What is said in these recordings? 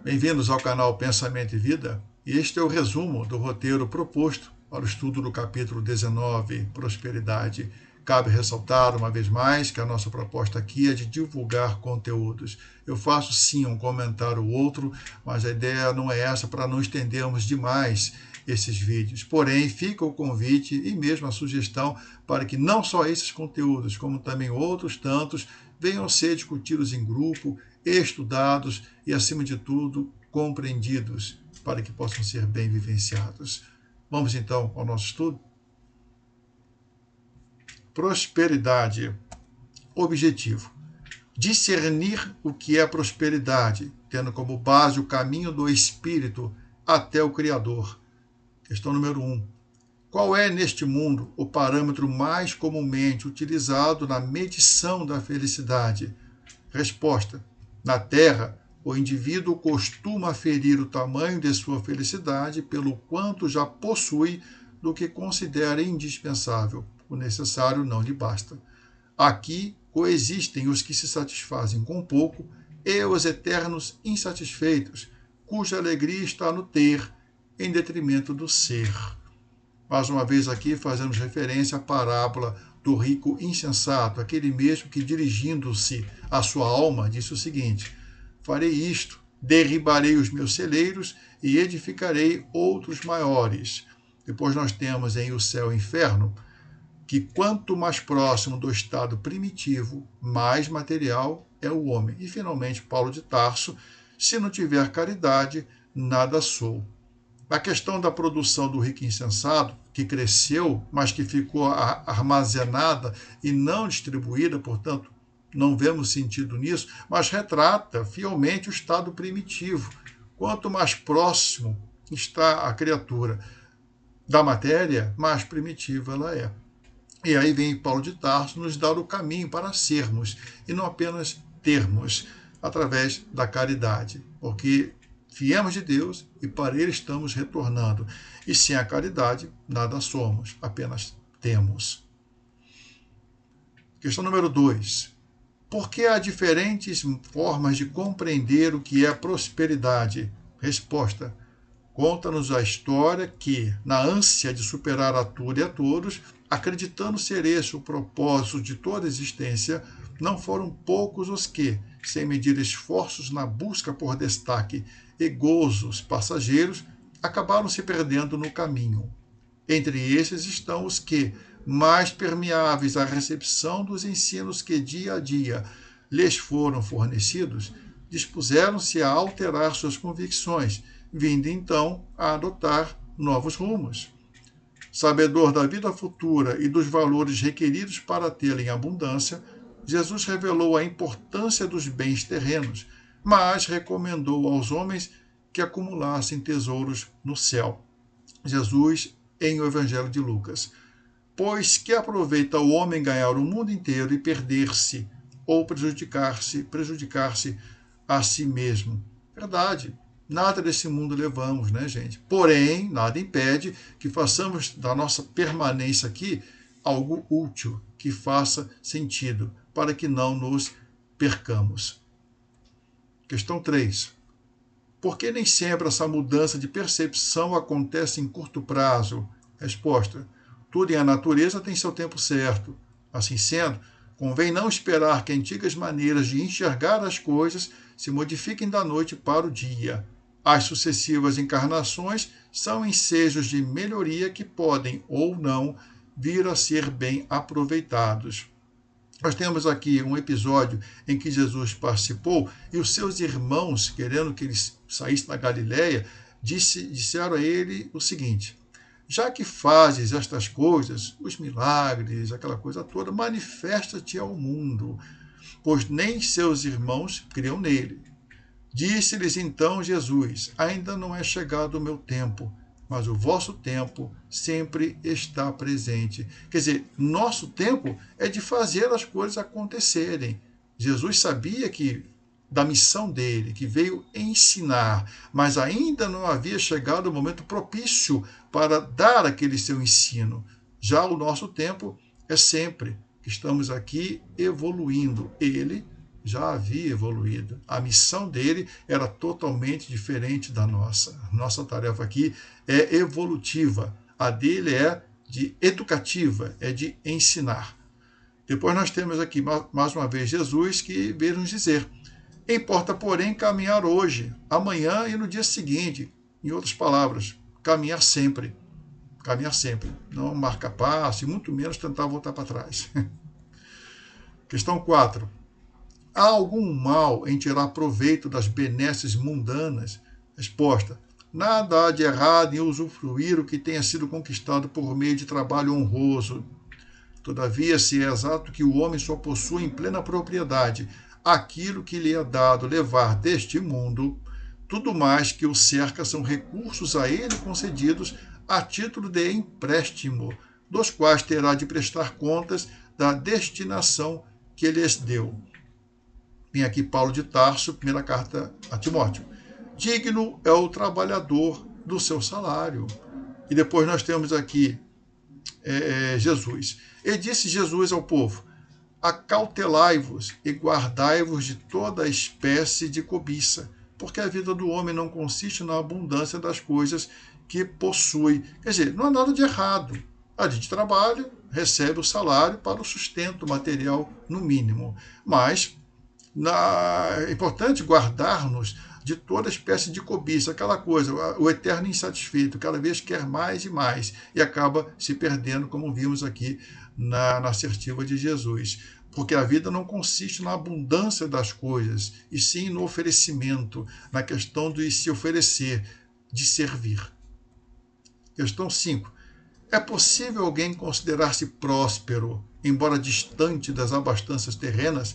Bem-vindos ao canal Pensamento e Vida, e este é o resumo do roteiro proposto para o estudo do capítulo 19, Prosperidade. Cabe ressaltar, uma vez mais, que a nossa proposta aqui é de divulgar conteúdos. Eu faço sim um comentário ou outro, mas a ideia não é essa, para não estendermos demais esses vídeos. Porém, fica o convite e mesmo a sugestão para que não só esses conteúdos, como também outros tantos, venham a ser discutidos em grupo, estudados e, acima de tudo, compreendidos, para que possam ser bem vivenciados. Vamos então ao nosso estudo? Prosperidade. Objetivo: discernir o que é prosperidade, tendo como base o caminho do espírito até o Criador. Questão número 1. Qual é, neste mundo, o parâmetro mais comumente utilizado na medição da felicidade? Resposta: na Terra, o indivíduo costuma aferir o tamanho de sua felicidade pelo quanto já possui do que considera indispensável. O necessário não lhe basta. Aqui coexistem os que se satisfazem com pouco e os eternos insatisfeitos, cuja alegria está no ter, em detrimento do ser. Mais uma vez aqui fazemos referência à parábola do rico insensato, aquele mesmo que, dirigindo-se à sua alma, disse o seguinte: farei isto, derribarei os meus celeiros e edificarei outros maiores. Depois nós temos em O Céu e o Inferno, que quanto mais próximo do estado primitivo, mais material é o homem. E finalmente Paulo de Tarso: se não tiver caridade, nada sou. A questão da produção do rico insensato, que cresceu, mas que ficou armazenada e não distribuída, portanto, não vemos sentido nisso, mas retrata fielmente o estado primitivo. Quanto mais próximo está a criatura da matéria, mais primitiva ela é. E aí vem Paulo de Tarso nos dar o caminho para sermos, e não apenas termos, através da caridade. Porque viemos de Deus e para Ele estamos retornando. E sem a caridade, nada somos, apenas temos. Questão número 2. Por que há diferentes formas de compreender o que é prosperidade? Resposta: conta-nos a história que, na ânsia de superar a tudo e a todos, acreditando ser esse o propósito de toda a existência, não foram poucos os que, sem medir esforços na busca por destaque e gozos passageiros, acabaram se perdendo no caminho. Entre esses estão os que, mais permeáveis à recepção dos ensinos que dia a dia lhes foram fornecidos, dispuseram-se a alterar suas convicções, vindo então a adotar novos rumos. Sabedor da vida futura e dos valores requeridos para tê-la em abundância, Jesus revelou a importância dos bens terrenos, mas recomendou aos homens que acumulassem tesouros no céu. Jesus, em o Evangelho de Lucas: pois que aproveita o homem ganhar o mundo inteiro e perder-se, ou prejudicar-se a si mesmo. Verdade. Nada desse mundo levamos, né, gente? Porém, nada impede que façamos da nossa permanência aqui algo útil, que faça sentido, para que não nos percamos. Questão 3. Por que nem sempre essa mudança de percepção acontece em curto prazo? Resposta: tudo em a natureza tem seu tempo certo. Assim sendo, convém não esperar que antigas maneiras de enxergar as coisas se modifiquem da noite para o dia. As sucessivas encarnações são ensejos de melhoria que podem ou não vir a ser bem aproveitados. Nós temos aqui um episódio em que Jesus participou e os seus irmãos, querendo que ele saísse da Galiléia, disseram a ele o seguinte: já que fazes estas coisas, os milagres, aquela coisa toda, manifesta-te ao mundo, pois nem seus irmãos criam nele. Disse-lhes então Jesus: ainda não é chegado o meu tempo, mas o vosso tempo sempre está presente. Quer dizer, nosso tempo é de fazer as coisas acontecerem. Jesus sabia que da missão dele, que veio ensinar, mas ainda não havia chegado o momento propício para dar aquele seu ensino. Já o nosso tempo é sempre que estamos aqui evoluindo. Ele já havia evoluído. A missão dele era totalmente diferente da nossa. Nossa tarefa aqui é evolutiva. A dele é de educativa, é de ensinar. Depois nós temos aqui mais uma vez Jesus que veio nos dizer: importa, porém, caminhar hoje, amanhã e no dia seguinte. Em outras palavras, caminhar sempre. Caminhar sempre. Não marcar passo e muito menos tentar voltar para trás. Questão 4. Há algum mal em tirar proveito das benesses mundanas? Resposta: nada há de errado em usufruir o que tenha sido conquistado por meio de trabalho honroso. Todavia, se é exato que o homem só possui em plena propriedade aquilo que lhe é dado levar deste mundo, tudo mais que o cerca são recursos a ele concedidos a título de empréstimo, dos quais terá de prestar contas da destinação que lhes deu. Vem aqui Paulo de Tarso, primeira carta a Timóteo. Digno é o trabalhador do seu salário. E depois nós temos aqui Jesus. E disse Jesus ao povo: acautelai-vos e guardai-vos de toda espécie de cobiça, porque a vida do homem não consiste na abundância das coisas que possui. Quer dizer, não há nada de errado. A gente trabalha, recebe o salário para o sustento material, no mínimo. Mas é importante guardar-nos de toda espécie de cobiça, aquela coisa, o eterno insatisfeito, cada vez quer mais e mais, e acaba se perdendo, como vimos aqui na assertiva de Jesus. Porque a vida não consiste na abundância das coisas, e sim no oferecimento, na questão de se oferecer, de servir. Questão 5. É possível alguém considerar-se próspero, embora distante das abastanças terrenas?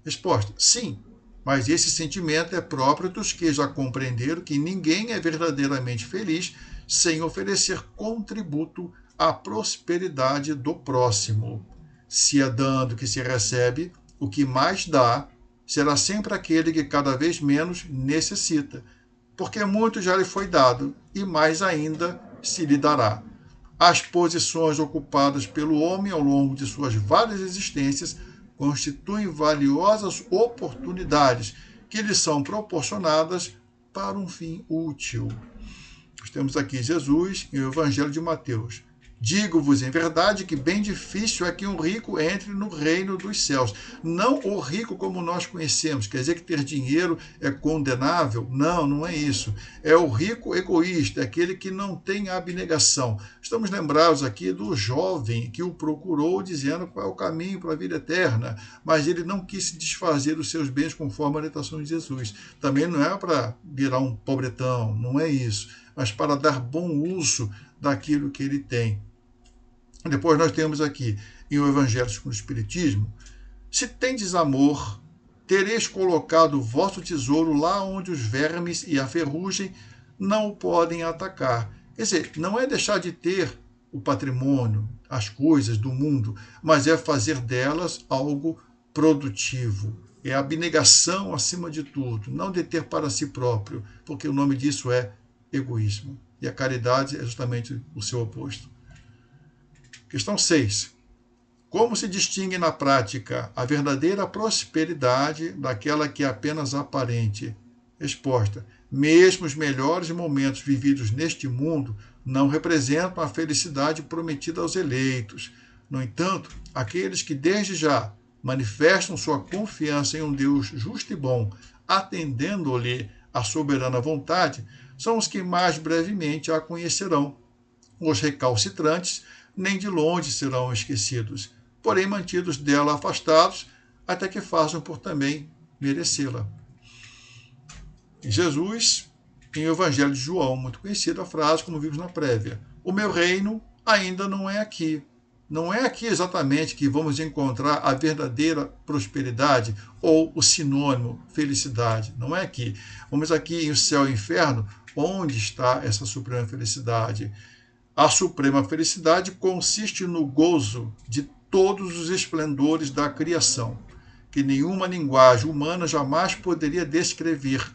Resposta: sim, mas esse sentimento é próprio dos que já compreenderam que ninguém é verdadeiramente feliz sem oferecer contributo à prosperidade do próximo. Se é dando que se recebe, o que mais dá será sempre aquele que cada vez menos necessita, porque muito já lhe foi dado e mais ainda se lhe dará. As posições ocupadas pelo homem ao longo de suas várias existências constituem valiosas oportunidades que lhe são proporcionadas para um fim útil. Nós temos aqui Jesus em o Evangelho de Mateus. Digo-vos em verdade que bem difícil é que um rico entre no reino dos céus. Não o rico como nós conhecemos, quer dizer que ter dinheiro é condenável? Não, não é isso. É o rico egoísta, é aquele que não tem abnegação. Estamos lembrados aqui do jovem que o procurou dizendo qual é o caminho para a vida eterna, mas ele não quis se desfazer dos seus bens conforme a orientação de Jesus. Também não é para virar um pobretão, não é isso, mas para dar bom uso daquilo que ele tem. Depois nós temos aqui, em o Evangelho segundo o Espiritismo: se tendes amor, tereis colocado o vosso tesouro lá onde os vermes e a ferrugem não o podem atacar. Quer dizer, não é deixar de ter o patrimônio, as coisas do mundo, mas é fazer delas algo produtivo. É abnegação acima de tudo, não deter para si próprio, porque o nome disso é egoísmo. E a caridade é justamente o seu oposto. Questão 6. Como se distingue na prática a verdadeira prosperidade daquela que é apenas aparente? Resposta: mesmo os melhores momentos vividos neste mundo não representam a felicidade prometida aos eleitos. No entanto, aqueles que desde já manifestam sua confiança em um Deus justo e bom, atendendo-lhe a soberana vontade, são os que mais brevemente a conhecerão. Os recalcitrantes nem de longe serão esquecidos, porém mantidos dela afastados, até que façam por também merecê-la. Jesus, em o Evangelho de João, muito conhecida a frase, como vimos na prévia: o meu reino ainda não é aqui. Não é aqui exatamente que vamos encontrar a verdadeira prosperidade ou o sinônimo felicidade. Não é aqui. Vamos aqui em o céu e o inferno, onde está essa suprema felicidade. A suprema felicidade consiste no gozo de todos os esplendores da criação, que nenhuma linguagem humana jamais poderia descrever,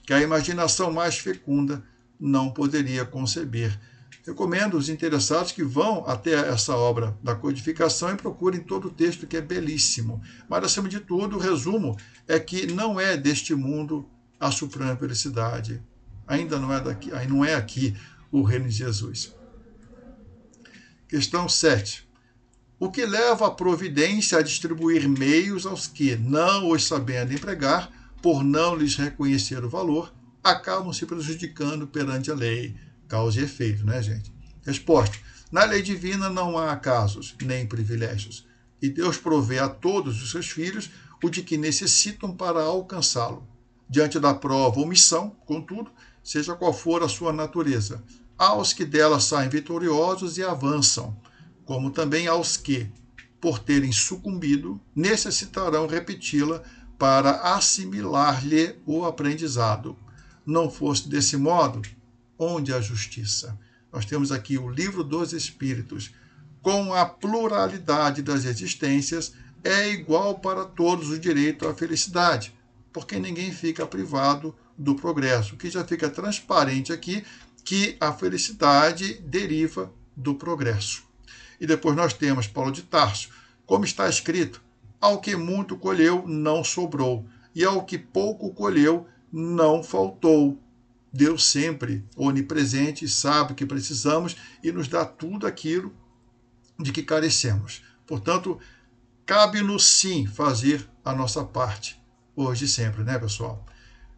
que a imaginação mais fecunda não poderia conceber. Recomendo os interessados que vão até essa obra da codificação e procurem todo o texto, que é belíssimo. Mas, acima de tudo, o resumo é que não é deste mundo a suprema felicidade. Ainda não é daqui, não é aqui o reino de Jesus. Questão 7. O que leva a providência a distribuir meios aos que, não os sabendo empregar, por não lhes reconhecer o valor, acabam se prejudicando perante a lei? Causa e efeito, né, gente? Resposta. Na lei divina não há acasos, nem privilégios. E Deus provê a todos os seus filhos o de que necessitam para alcançá-lo. Diante da prova ou missão, contudo, seja qual for a sua natureza, aos que dela saem vitoriosos e avançam, como também aos que, por terem sucumbido, necessitarão repeti-la para assimilar-lhe o aprendizado. Não fosse desse modo, onde a justiça? Nós temos aqui o livro dos Espíritos. Com a pluralidade das existências, é igual para todos o direito à felicidade, porque ninguém fica privado do progresso. Que já fica transparente aqui que a felicidade deriva do progresso. E depois nós temos Paulo de Tarso, como está escrito: ao que muito colheu, não sobrou, e ao que pouco colheu, não faltou. Deus sempre onipresente, sabe o que precisamos e nos dá tudo aquilo de que carecemos. Portanto, cabe-nos sim fazer a nossa parte, hoje e sempre, né, pessoal?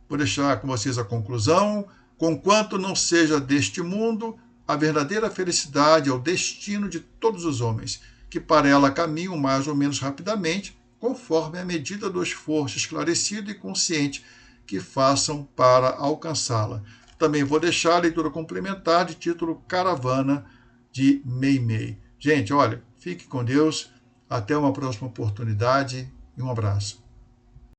Vou deixar com vocês a conclusão. Conquanto não seja deste mundo, a verdadeira felicidade é o destino de todos os homens, que para ela caminham mais ou menos rapidamente, conforme a medida do esforço esclarecido e consciente que façam para alcançá-la. Também vou deixar a leitura complementar de título Caravana, de Meimei. Gente, olha, fique com Deus, até uma próxima oportunidade e um abraço.